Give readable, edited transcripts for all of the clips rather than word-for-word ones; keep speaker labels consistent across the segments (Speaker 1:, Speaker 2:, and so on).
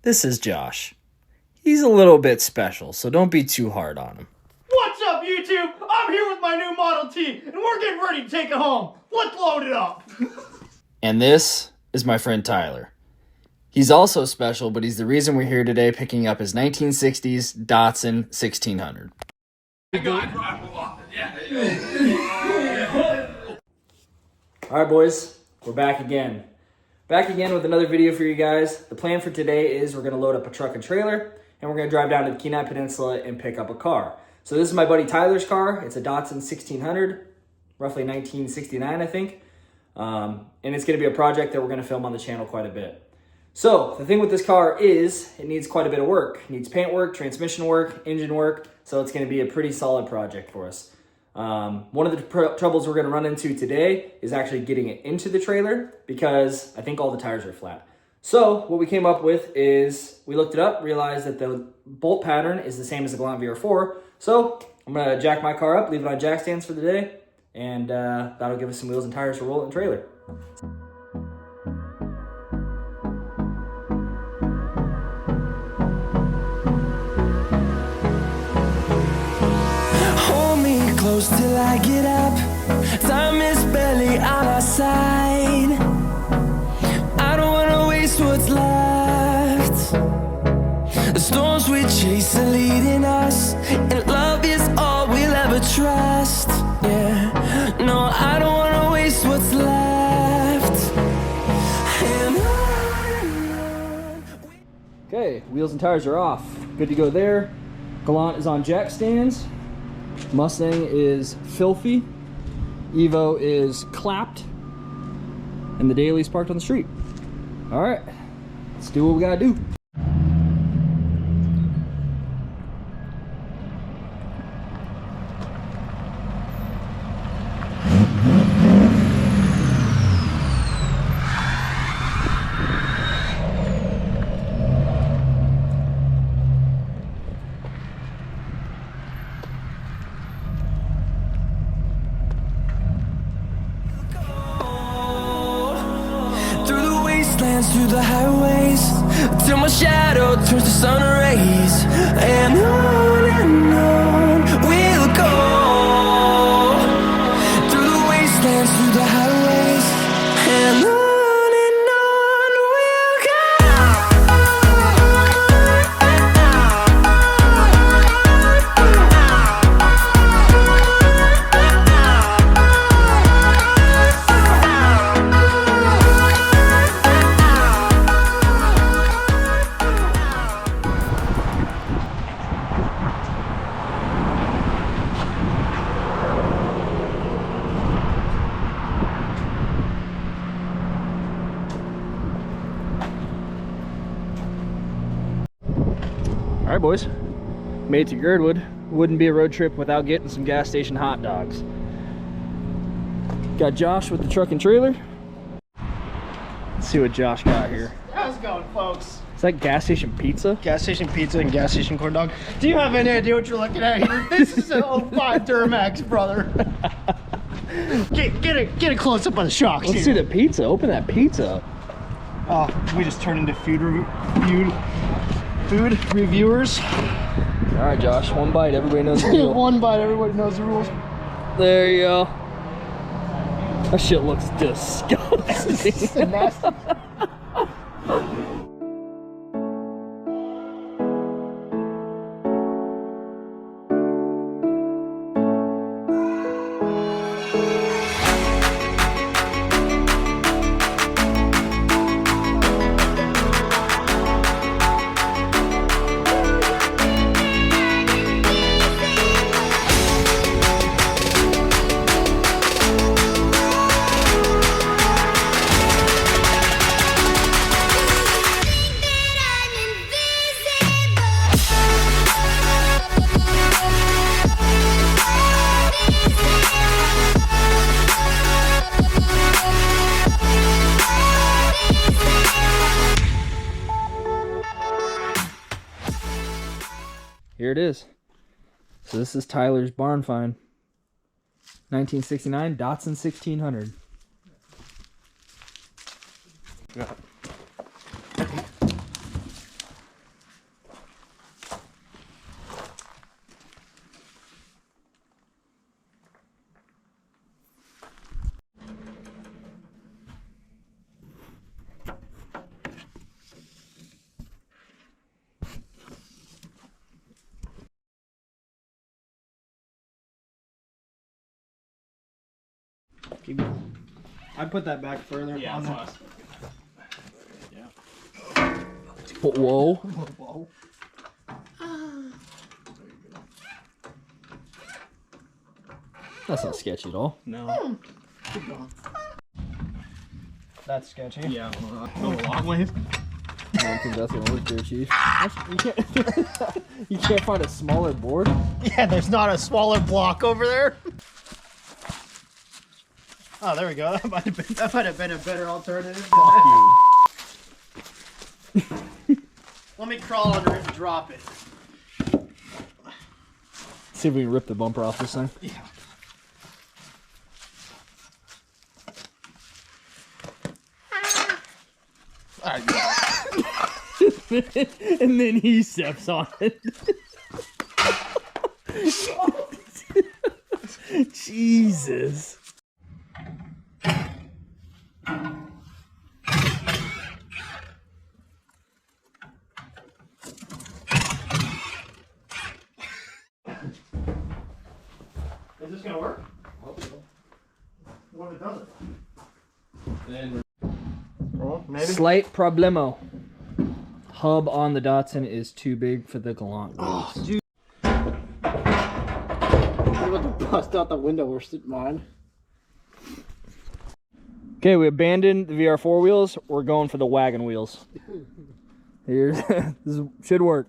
Speaker 1: This is Josh. He's a little bit special, so don't be too hard on him.
Speaker 2: What's up, YouTube? I'm here with my new Model T, and we're getting ready to take it home. Let's load it up.
Speaker 1: And this is my friend Tyler. He's also special, but he's the reason we're here today picking up his 1960s Datsun 1600. All right, boys, we're back again. Back again with another video for you guys. The plan for today is we're gonna load up a truck and trailer, and we're gonna drive down to the Kenai Peninsula and pick up a car. So this is my buddy Tyler's car. It's a Datsun 1600, roughly 1969, I think. And it's gonna be a project that we're gonna film on the channel quite a bit. So the thing with this car is it needs quite a bit of work. It needs paint work, transmission work, engine work. So it's gonna be a pretty solid project for us. One of the troubles we're gonna run into today is actually getting it into the trailer because I think all the tires are flat. So what we came up with is we looked it up, realized that the bolt pattern is the same as the Galant VR4. So I'm gonna jack my car up, leave it on jack stands for the day, and that'll give us some wheels and tires to roll it in the trailer.
Speaker 3: Close till I get up. Time is barely on our side. I don't wanna waste what's left. The storms we chase are leading us, and love is all we'll ever trust. Yeah, no, I don't wanna waste what's left.
Speaker 1: Okay, wheels and tires are off. Good to go there. Galant is on jack stands. Mustang is filthy. Evo is clapped. And the Daily's parked on the street. All right, let's do what we gotta do.
Speaker 3: Through the highways till my shadow turns to sun rays, and on we'll go through the wastelands, through the highways, and on we'll go.
Speaker 1: All right, boys, made it to Girdwood. Wouldn't be a road trip without getting some gas station hot dogs. Got Josh with the truck and trailer. Let's see what Josh got here.
Speaker 2: How's it going, folks?
Speaker 1: Is that gas station pizza?
Speaker 2: Gas station pizza and gas station corn dog. Do you have any idea what you're looking at here? This is an 05 Duramax, brother. Get a close up on the shocks.
Speaker 1: Let's see the pizza. Open that pizza.
Speaker 2: Oh, we just turned into food reviewers.
Speaker 1: All right, Josh, one bite, everybody knows the deal.
Speaker 2: One bite, everybody knows the rules.
Speaker 1: There you go. That shit looks disgusting.
Speaker 2: It's nasty.
Speaker 1: Here it is. So this is Tyler's barn find. 1969 Datsun 1600.
Speaker 2: Keep going. I put that back further.
Speaker 4: Yeah,
Speaker 2: on
Speaker 4: that's
Speaker 2: the...
Speaker 1: Whoa.
Speaker 2: Whoa.
Speaker 1: That's not sketchy at all.
Speaker 4: No.
Speaker 2: Keep going. That's sketchy.
Speaker 4: Yeah, go a long ways.
Speaker 1: I don't think that's gonna work there, Chief. You can't find a smaller board?
Speaker 2: Yeah, there's not a smaller block over there. Oh, there we go. That might have been a better alternative.
Speaker 1: Fuck you.
Speaker 2: Let me crawl under it and drop it.
Speaker 1: See if we can rip the bumper off this thing.
Speaker 2: Yeah.
Speaker 1: And then he steps on it. Jesus.
Speaker 2: Is this gonna work? Hope so. What if it doesn't?
Speaker 4: Then
Speaker 2: Oh, maybe.
Speaker 1: Slight problemo. Hub on the Datsun is too big for the Galant.
Speaker 2: Oh, dude. I'm about to bust out the window or mine.
Speaker 1: Okay, we abandoned the VR4 wheels. We're going for the wagon wheels. Here, this should work.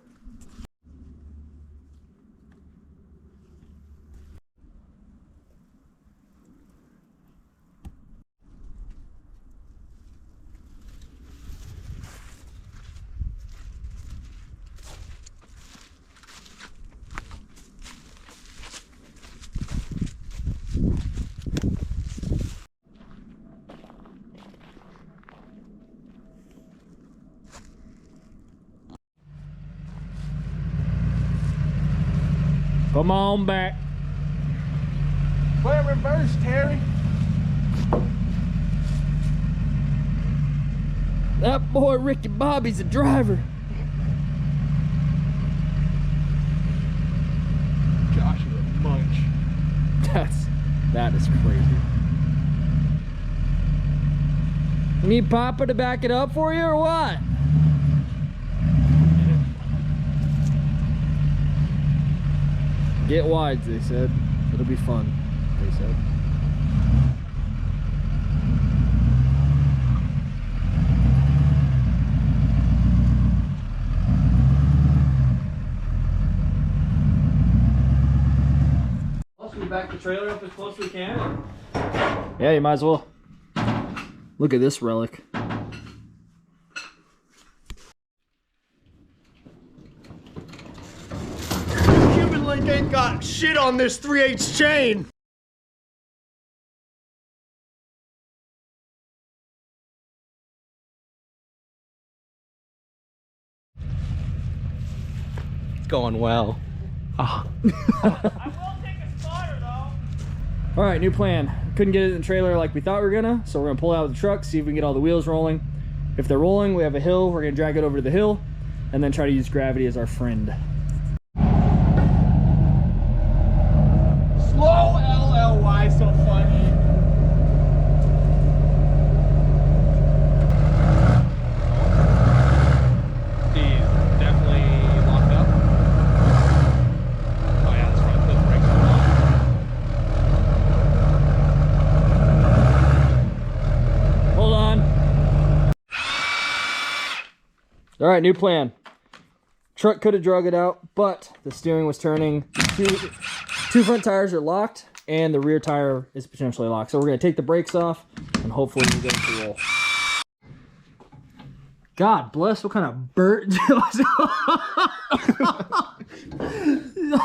Speaker 1: Come on back.
Speaker 2: Play reverse, Terry.
Speaker 1: That boy Ricky Bobby's a driver.
Speaker 4: Josh is a munch.
Speaker 1: That is crazy. You need Papa to back it up for you or what? Get wides, they said. It'll be fun, they said.
Speaker 4: Let's we back the trailer up as close as we can.
Speaker 1: Yeah, you might as well. Look at this relic.
Speaker 2: Cuban link ain't got shit on this 3/8 chain.
Speaker 4: It's going well.
Speaker 1: All right, new plan. Couldn't get it in the trailer like we thought we were gonna, so we're gonna pull it out of the truck, see if we can get all the wheels rolling. If they're rolling, we have a hill. We're gonna drag it over to the hill, and then try to use gravity as our friend.
Speaker 4: Slow LLY, so funny. He's definitely locked up. Oh yeah, that's right. Those brakes are locked.
Speaker 1: Hold on. All right, new plan. Truck could have drug it out, but the steering was turning. Two front tires are locked, and the rear tire is potentially locked. So we're gonna take the brakes off, and hopefully we get it to roll. God bless, what kind of bird? I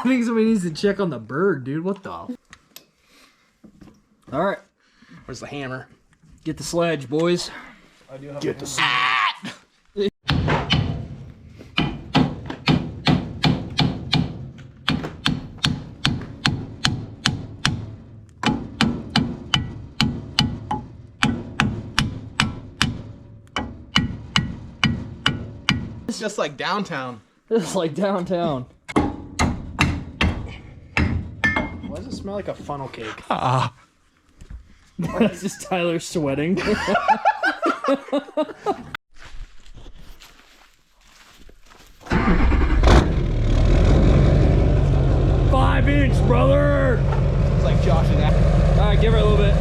Speaker 1: think somebody needs to check on the bird, dude. What the? All right,
Speaker 4: Where's the hammer?
Speaker 1: get the sledge, boys.
Speaker 2: I do have
Speaker 4: Get the It's just like downtown.
Speaker 1: This is like downtown.
Speaker 2: Why does it smell like a funnel cake?
Speaker 1: That's just Tyler sweating. 5-inch, brother.
Speaker 2: It's like Josh and that.
Speaker 1: All right, give her a little bit.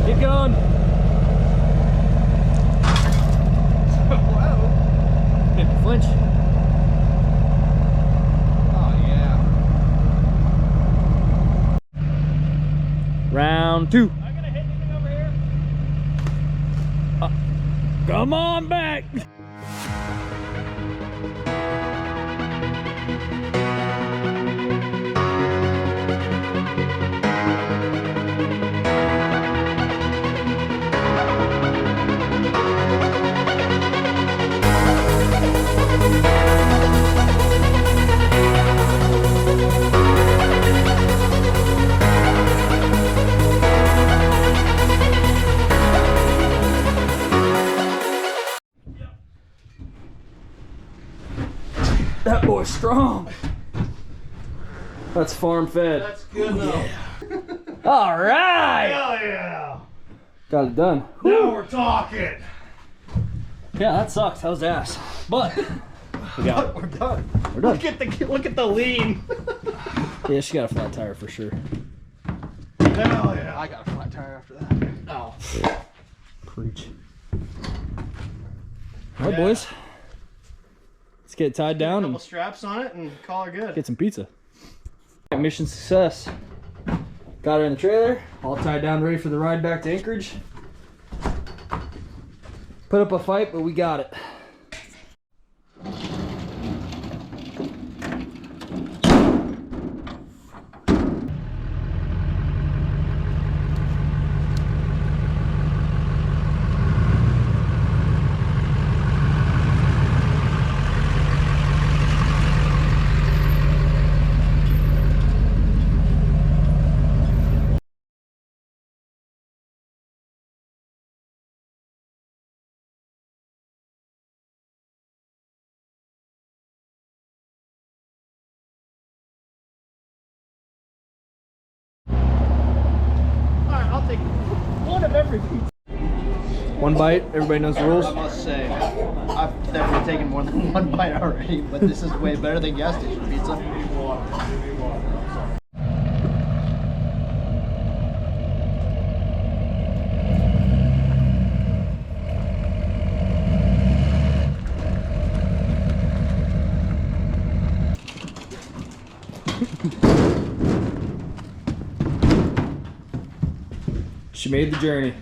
Speaker 1: Keep going.
Speaker 2: Whoa.
Speaker 1: Hit the flinch.
Speaker 2: Oh yeah.
Speaker 1: Round 2. Come on back. That boy's strong. That's farm fed.
Speaker 2: That's good though.
Speaker 1: All right.
Speaker 2: Hell yeah.
Speaker 1: Got it done.
Speaker 2: Now we're talking.
Speaker 1: Yeah, that sucks. That was ass. But we got it.
Speaker 2: We're done.
Speaker 1: We're done.
Speaker 2: Look at the lean.
Speaker 1: Yeah, she got a flat tire for sure.
Speaker 2: Hell yeah. I got a flat tire after that. Oh.
Speaker 1: Preach. All right, boys. Let's get it tied down
Speaker 2: Couple
Speaker 1: and
Speaker 2: straps on it and call her good.
Speaker 1: get some pizza. Mission success. Got her in the trailer, all tied down, ready for the ride back to Anchorage. Put up a fight, but we got it.
Speaker 2: Alright, I'll take one of every pizza.
Speaker 1: One bite, everybody knows the rules.
Speaker 2: I must say, I've definitely taken more than one bite already, but this is way better than gas station pizza.
Speaker 1: She made the journey.